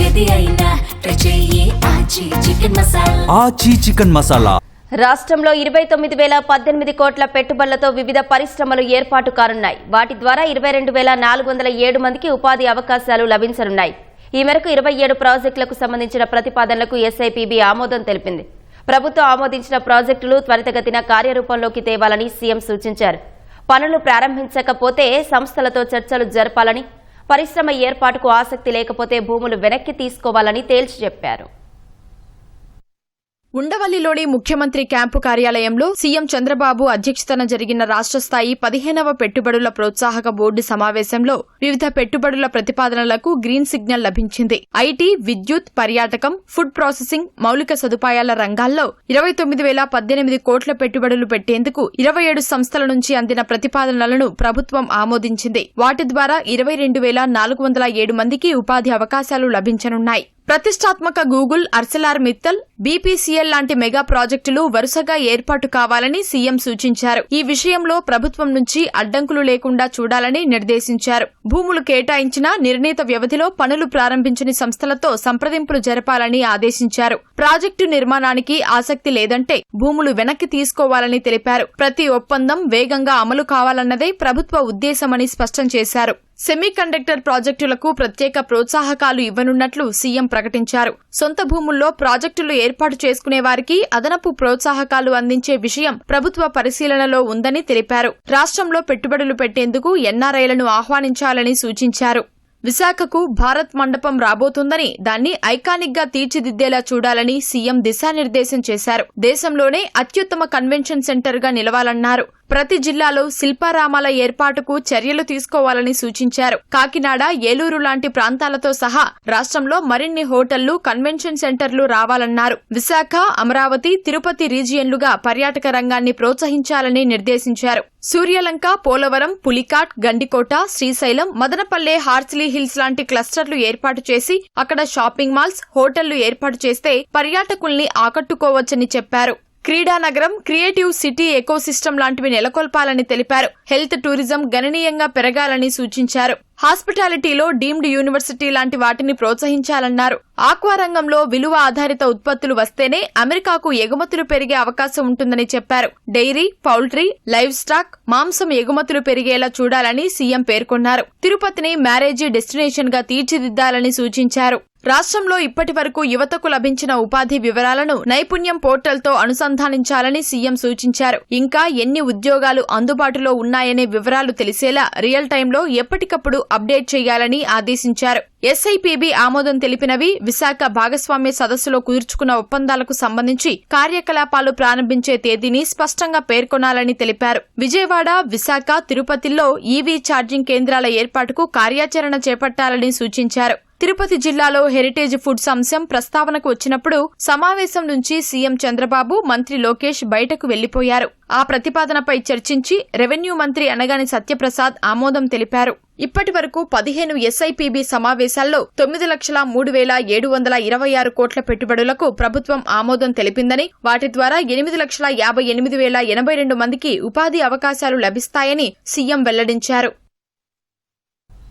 ఏది అయినా ట్రై చెయ్యి ఆచి చికెన్ మసాలా. ఆచి చికెన్ మసాలా. రాష్ట్రంలో 29,018 కోట్ల పెట్టుబడులతో వివిధ పరిశ్రమలు ఏర్పాటు కానున్నాయి. వాటి ద్వారా 22,407 మందికి ఉపాధి అవకాశాలు లభించనున్నాయి. ఈ మేరకు 27 ప్రాజెక్టులకు సంబంధించిన ప్రతిపాదనలకు ఎస్ఐపిబి ఆమోదం తెలిపింది. ప్రభుత్వం ఆమోదించిన ప్రాజెక్టులు త్వరితగతిన కార్యరూపంలోకి తేవాలని సీఎం సూచించారు. పనులు ప్రారంభించకపోతే సంస్థలతో చర్చలు జరపాలని, పరిశ్రమ ఏర్పాటుకు ఆసక్తి లేకపోతే భూములు వెనక్కి తీసుకోవాలని తేల్చి చెప్పారు. ఉండవల్లిలోని ముఖ్యమంత్రి క్యాంపు కార్యాలయంలో సీఎం చంద్రబాబు అధ్యక్షతన జరిగిన రాష్ట్ర స్థాయి 15వ పెట్టుబడుల ప్రోత్సాహక బోర్డు సమావేశంలో వివిధ పెట్టుబడుల ప్రతిపాదనలకు గ్రీన్ సిగ్నల్ లభించింది. ఐటీ, విద్యుత్, పర్యాటకం, ఫుడ్ ప్రాసెసింగ్, మౌలిక సదుపాయాల రంగాల్లో 29,018 కోట్ల పెట్టుబడులు పెట్టేందుకు 27 సంస్థల నుంచి అందిన ప్రతిపాదనలను ప్రభుత్వం ఆమోదించింది. వాటి ద్వారా 22,407 మందికి ఉపాధి అవకాశాలు లభించనున్నాయి. ప్రతిష్టాత్మక గూగుల్, అర్సెలార్ మిత్తల్, బీపీసీఎల్ లాంటి మెగా ప్రాజెక్టులు వరుసగా ఏర్పాటు కావాలని సీఎం సూచించారు. ఈ విషయంలో ప్రభుత్వం నుంచి అడ్డంకులు లేకుండా చూడాలని నిర్దేశించారు. భూములు కేటాయించినా నిర్ణీత వ్యవధిలో పనులు ప్రారంభించని సంస్థలతో సంప్రదింపులు జరపాలని ఆదేశించారు. ప్రాజెక్టు నిర్మాణానికి ఆసక్తి లేదంటే భూములు వెనక్కి తీసుకోవాలని తెలిపారు. ప్రతి ఒప్పందం వేగంగా అమలు కావాలన్నదే ప్రభుత్వ ఉద్దేశమని స్పష్టం చేశారు. సెమీకండక్టర్ ప్రాజెక్టులకు ప్రత్యేక ప్రోత్సాహకాలు ఇవ్వనున్నట్లు సీఎం ప్రకటించారు. సొంత భూముల్లో ప్రాజెక్టులు ఏర్పాటు చేసుకునే వారికి అదనపు ప్రోత్సాహకాలు అందించే విషయం ప్రభుత్వ పరిశీలనలో ఉందని తెలిపారు. రాష్ట్రంలో పెట్టుబడులు పెట్టేందుకు ఎన్ఆర్ఐలను ఆహ్వానించాలని సూచించారు. విశాఖకు భారత్ మండపం రాబోతుందని, దాన్ని ఐకానిక్ గా తీర్చిదిద్దేలా చూడాలని సీఎం దిశానిర్దేశం చేశారు. దేశంలోనే అత్యుత్తమ కన్వెన్షన్ సెంటర్ గా నిలవాలన్నారు. ప్రతి జిల్లాలో శిల్పారామాల ఏర్పాటుకు చర్యలు తీసుకోవాలని సూచించారు. కాకినాడ, ఏలూరు లాంటి ప్రాంతాలతో సహా రాష్ట్రంలో మరిన్ని హోటళ్లు, కన్వెన్షన్ సెంటర్లు రావాలన్నారు. విశాఖ, అమరావతి, తిరుపతి రీజియన్లుగా పర్యాటక రంగాన్ని ప్రోత్సహించాలని నిర్దేశించారు. సూర్యలంక, పోలవరం, పులికాట్, గండికోట, శ్రీశైలం, మదనపల్లె, హార్సిలీ హిల్స్ లాంటి క్లస్టర్లు ఏర్పాటు చేసి అక్కడ షాపింగ్ మాల్స్, హోటళ్లు ఏర్పాటు చేస్తే పర్యాటకుల్ని ఆకట్టుకోవచ్చని చెప్పారు. క్రీడానగరం, క్రియేటివ్ సిటీ ఎకోసిస్టమ్ లాంటివి నెలకొల్పాలని తెలిపారు. హెల్త్, టూరిజం గణనీయంగా పెరగాలని సూచించారు. హాస్పిటాలిటీలో డీమ్డ్ యూనివర్సిటీ లాంటి వాటిని ప్రోత్సహించాలన్నారు. ఆక్వా రంగంలో విలువ ఆధారిత ఉత్పత్తులు వస్తేనే అమెరికాకు ఎగుమతులు పెరిగే అవకాశం ఉంటుందని చెప్పారు. డైరీ, పౌల్ట్రీ, లైవ్ స్టాక్, మాంసం ఎగుమతులు పెరిగేలా చూడాలని సీఎం పేర్కొన్నారు. తిరుపతిని మ్యారేజీ డెస్టినేషన్ గా తీర్చిదిద్దాలని సూచించారు. రాష్ట్రంలో ఇప్పటి వరకు యువతకు లభించిన ఉపాధి వివరాలను నైపుణ్యం పోర్టల్తో అనుసంధానించాలని సీఎం సూచించారు. ఇంకా ఎన్ని ఉద్యోగాలు అందుబాటులో ఉన్నాయనే వివరాలు తెలిసేలా రియల్ టైంలో ఎప్పటికప్పుడు అప్డేట్ చేయాలని ఆదేశించారు. ఎస్ఐపిబి ఆమోదం తెలిపినవి విశాఖ భాగస్వామ్య సదస్సులో కుదుర్చుకున్న ఒప్పందాలకు సంబంధించి కార్యకలాపాలు ప్రారంభించే తేదీని స్పష్టంగా పేర్కొనాలని తెలిపారు. విజయవాడ, విశాఖ, తిరుపతిల్లో ఈవీ ఛార్జింగ్ కేంద్రాల ఏర్పాటుకు కార్యాచరణ చేపట్టాలని సూచించారు. తిరుపతి జిల్లాలో హెరిటేజ్ ఫుడ్స్ అంశం ప్రస్తావనకు వచ్చినప్పుడు సమావేశం నుంచి సీఎం చంద్రబాబు, మంత్రి లోకేష్ బయటకు వెళ్లిపోయారు. ఆ ప్రతిపాదనపై చర్చించి రెవెన్యూ మంత్రి అనగాని సత్యప్రసాద్ ఆమోదం తెలిపారు. ఇప్పటి వరకు 15 ఎస్ఐపిబి సమావేశాల్లో 9,03,726 కోట్ల పెట్టుబడులకు ప్రభుత్వం ఆమోదం తెలిపిందని, వాటి ద్వారా 8,58,082 మందికి ఉపాధి అవకాశాలు లభిస్తాయని సీఎం వెల్లడించారు.